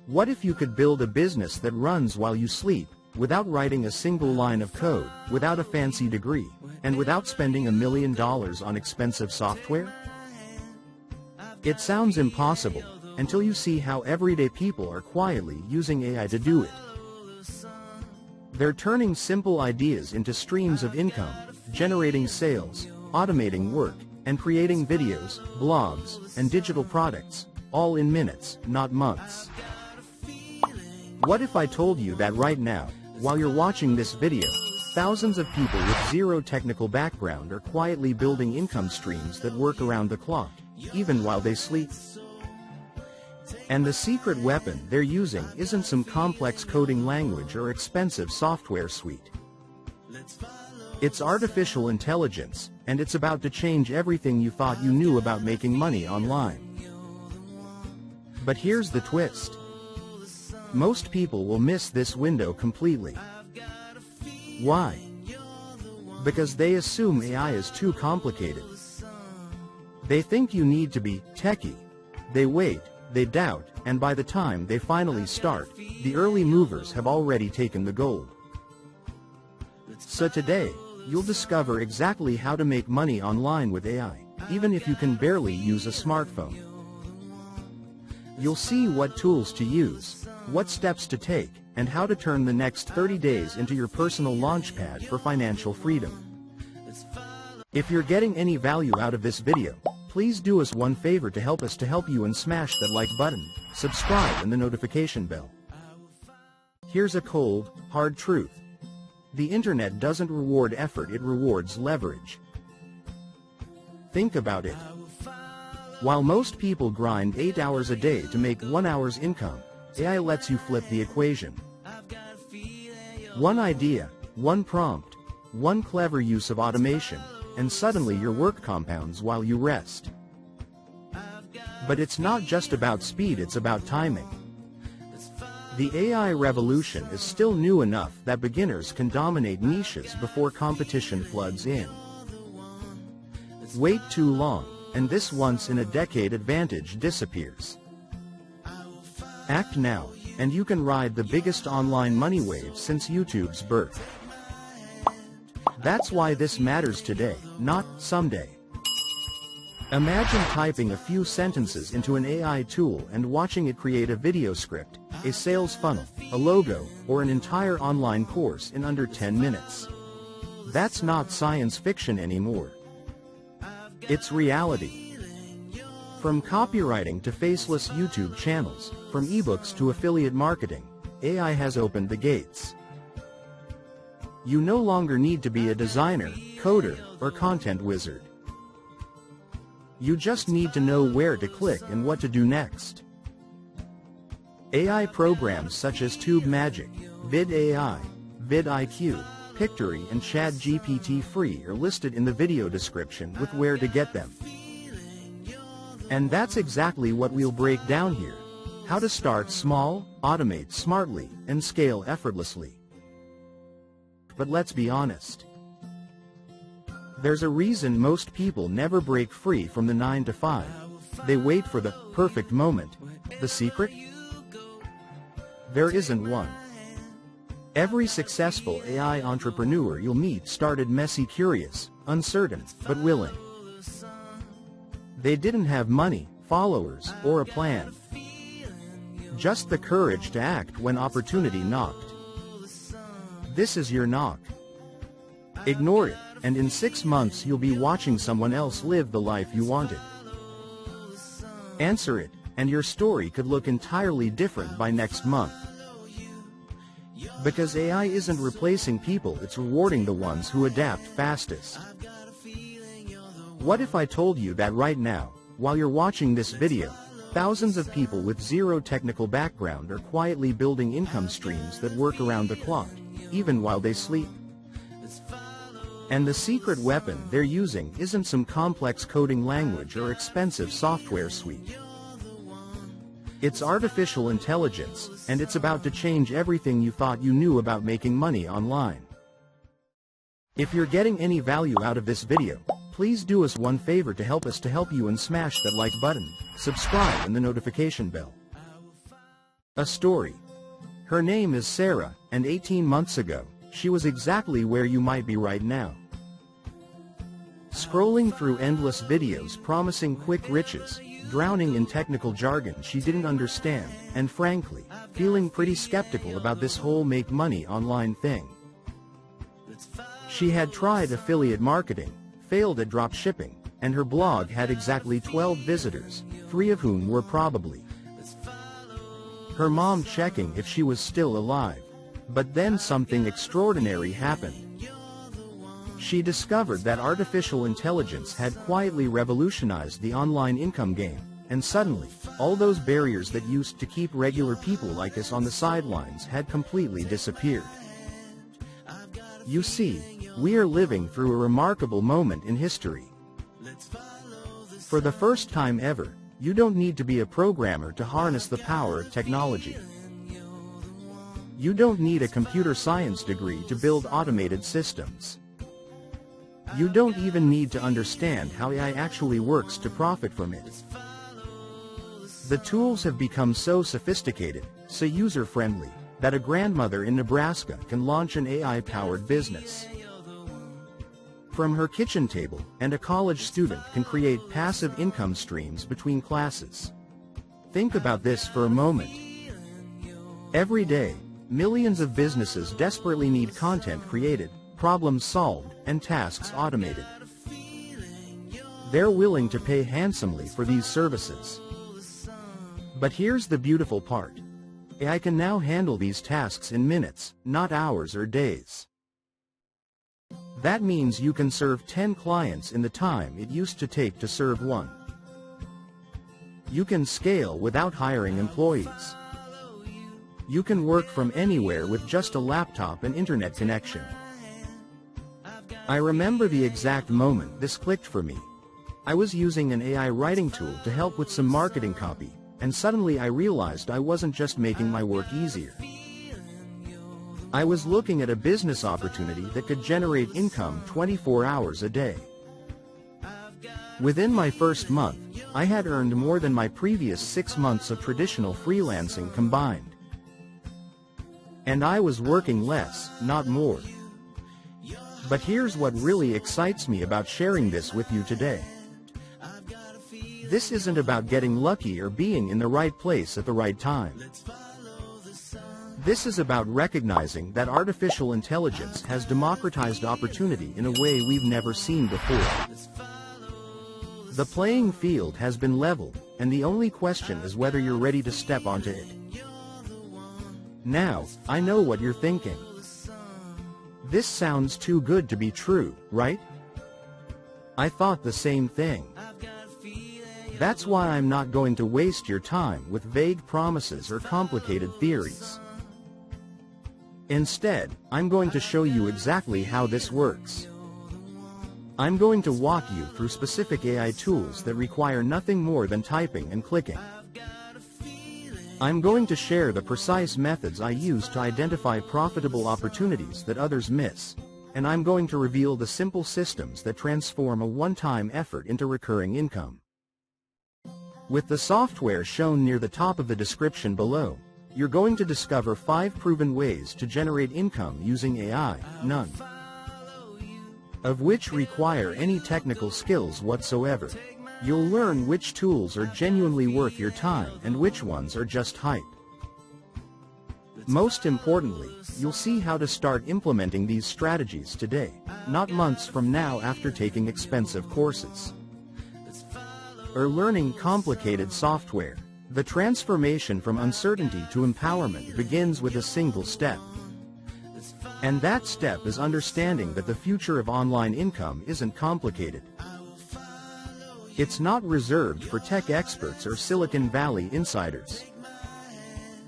What if you could build a business that runs while you sleep, without writing a single line of code, without a fancy degree, and without spending $1 million on expensive software? It sounds impossible, until you see how everyday people are quietly using AI to do it. They're turning simple ideas into streams of income, generating sales, automating work, and creating videos, blogs, and digital products, all in minutes, not months. What if I told you that right now, while you're watching this video, thousands of people with zero technical background are quietly building income streams that work around the clock, even while they sleep? And the secret weapon they're using isn't some complex coding language or expensive software suite. It's artificial intelligence, and it's about to change everything you thought you knew about making money online. But here's the twist. Most people will miss this window completely. Why? Because they assume AI is too complicated. They think you need to be techie. They wait, they doubt, and by the time they finally start, the early movers have already taken the gold. So today, you'll discover exactly how to make money online with AI, even if you can barely use a smartphone. You'll see what tools to use, what steps to take, and how to turn the next 30 days into your personal launchpad for financial freedom. If you're getting any value out of this video, please do us one favor to help you and smash that like button, subscribe and the notification bell. Here's a cold, hard truth. The internet doesn't reward effort, it rewards leverage. Think about it. While most people grind 8 hours a day to make 1 hour's income, AI lets you flip the equation. One idea, one prompt, one clever use of automation, and suddenly your work compounds while you rest. But it's not just about speed, it's about timing. The AI revolution is still new enough that beginners can dominate niches before competition floods in. Wait too long, and this once-in-a-decade advantage disappears. Act now, and you can ride the biggest online money wave since YouTube's birth. That's why this matters today, not someday. Imagine typing a few sentences into an AI tool and watching it create a video script, a sales funnel, a logo, or an entire online course in under 10 minutes. That's not science fiction anymore. It's reality. From copywriting to faceless YouTube channels, from ebooks to affiliate marketing, AI has opened the gates. You no longer need to be a designer, coder, or content wizard. You just need to know where to click and what to do next. AI programs such as Magic, VidIQ, Pictory, and ChatGPT free are listed in the video description with where to get them. And that's exactly what we'll break down here. How to start small, automate smartly, and scale effortlessly. But let's be honest. There's a reason most people never break free from the 9 to 5. They wait for the perfect moment. The secret? There isn't one. Every successful AI entrepreneur you'll meet started messy, curious, uncertain, but willing. They didn't have money, followers, or a plan. Just the courage to act when opportunity knocked. This is your knock. Ignore it, and in 6 months you'll be watching someone else live the life you wanted. Answer it, and your story could look entirely different by next month. Because AI isn't replacing people, it's rewarding the ones who adapt fastest. What if I told you that right now, while you're watching this video, thousands of people with zero technical background are quietly building income streams that work around the clock, even while they sleep? And the secret weapon they're using isn't some complex coding language or expensive software suite. It's artificial intelligence, and it's about to change everything you thought you knew about making money online. If you're getting any value out of this video, please do us one favor to help you and smash that like button, subscribe and the notification bell. A story. Her name is Sarah, and 18 months ago, she was exactly where you might be right now. Scrolling through endless videos promising quick riches, drowning in technical jargon she didn't understand, and frankly, feeling pretty skeptical about this whole make money online thing. She had tried affiliate marketing, failed at drop shipping, and her blog had exactly 12 visitors, 3 of whom were probably her mom checking if she was still alive. But then something extraordinary happened. She discovered that artificial intelligence had quietly revolutionized the online income game, and suddenly, all those barriers that used to keep regular people like us on the sidelines had completely disappeared. You see, we are living through a remarkable moment in history. For the first time ever, you don't need to be a programmer to harness the power of technology. You don't need a computer science degree to build automated systems. You don't even need to understand how AI actually works to profit from it. The tools have become so sophisticated, so user-friendly, that a grandmother in Nebraska can launch an AI-powered business from her kitchen table, and a college student can create passive income streams between classes. Think about this for a moment. Every day, millions of businesses desperately need content created, problems solved, and tasks automated. They're willing to pay handsomely for these services. But here's the beautiful part. AI can now handle these tasks in minutes, not hours or days. That means you can serve 10 clients in the time it used to take to serve one. You can scale without hiring employees. You can work from anywhere with just a laptop and internet connection. I remember the exact moment this clicked for me. I was using an AI writing tool to help with some marketing copy, and suddenly I realized I wasn't just making my work easier. I was looking at a business opportunity that could generate income 24 hours a day. Within my first month, I had earned more than my previous 6 months of traditional freelancing combined. And I was working less, not more. But here's what really excites me about sharing this with you today. This isn't about getting lucky or being in the right place at the right time. This is about recognizing that artificial intelligence has democratized opportunity in a way we've never seen before. The playing field has been leveled, and the only question is whether you're ready to step onto it. Now, I know what you're thinking. This sounds too good to be true, right? I thought the same thing. That's why I'm not going to waste your time with vague promises or complicated theories. Instead, I'm going to show you exactly how this works. I'm going to walk you through specific AI tools that require nothing more than typing and clicking. I'm going to share the precise methods I use to identify profitable opportunities that others miss, and I'm going to reveal the simple systems that transform a one-time effort into recurring income. With the software shown near the top of the description below, you're going to discover 5 proven ways to generate income using AI, none of which require any technical skills whatsoever. You'll learn which tools are genuinely worth your time and which ones are just hype. Most importantly, you'll see how to start implementing these strategies today, not months from now after taking expensive courses or learning complicated software. The transformation from uncertainty to empowerment begins with a single step. And that step is understanding that the future of online income isn't complicated. It's not reserved for tech experts or Silicon Valley insiders.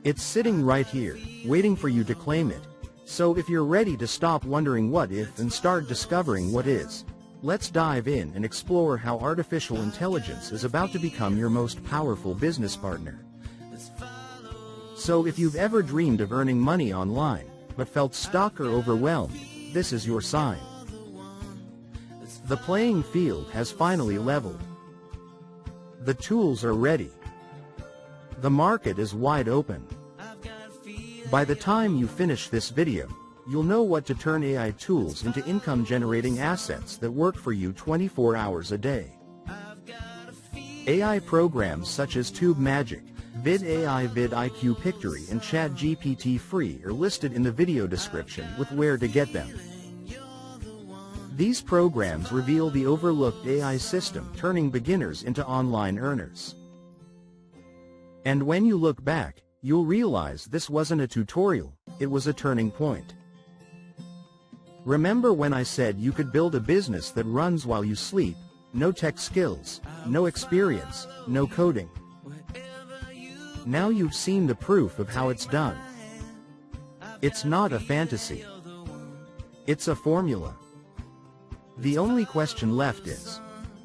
It's sitting right here, waiting for you to claim it. So if you're ready to stop wondering what if and start discovering what is, let's dive in and explore how artificial intelligence is about to become your most powerful business partner. So if you've ever dreamed of earning money online, but felt stuck or overwhelmed, this is your sign. The playing field has finally leveled. The tools are ready. The market is wide open. By the time you finish this video, you'll know what to turn AI tools into income-generating assets that work for you 24 hours a day. AI programs such as Magic, VidIQ Pictory and ChatGPT Free are listed in the video description with where to get them. These programs reveal the overlooked AI system turning beginners into online earners. And when you look back, you'll realize this wasn't a tutorial, it was a turning point. Remember when I said you could build a business that runs while you sleep? No tech skills, no experience, no coding. Now you've seen the proof of how it's done. It's not a fantasy. It's a formula. The only question left is,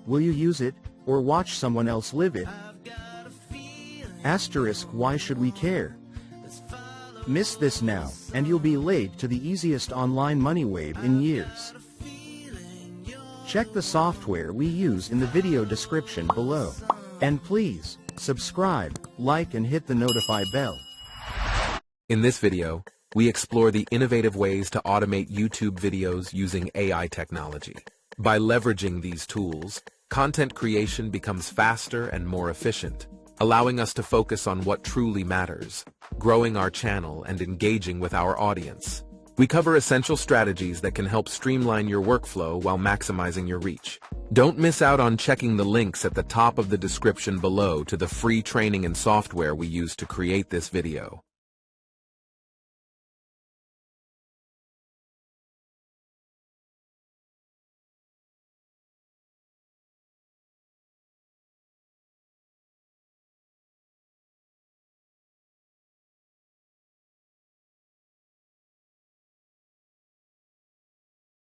will you use it, or watch someone else live it? Asterisk, why should we care? Miss this now, and you'll be late to the easiest online money wave in years. Check the software we use in the video description below. And please, subscribe, like and hit the notify bell. In this video, we explore the innovative ways to automate YouTube videos using AI technology. By leveraging these tools, content creation becomes faster and more efficient, allowing us to focus on what truly matters, growing our channel and engaging with our audience. We cover essential strategies that can help streamline your workflow while maximizing your reach. Don't miss out on checking the links at the top of the description below to the free training and software we use to create this video.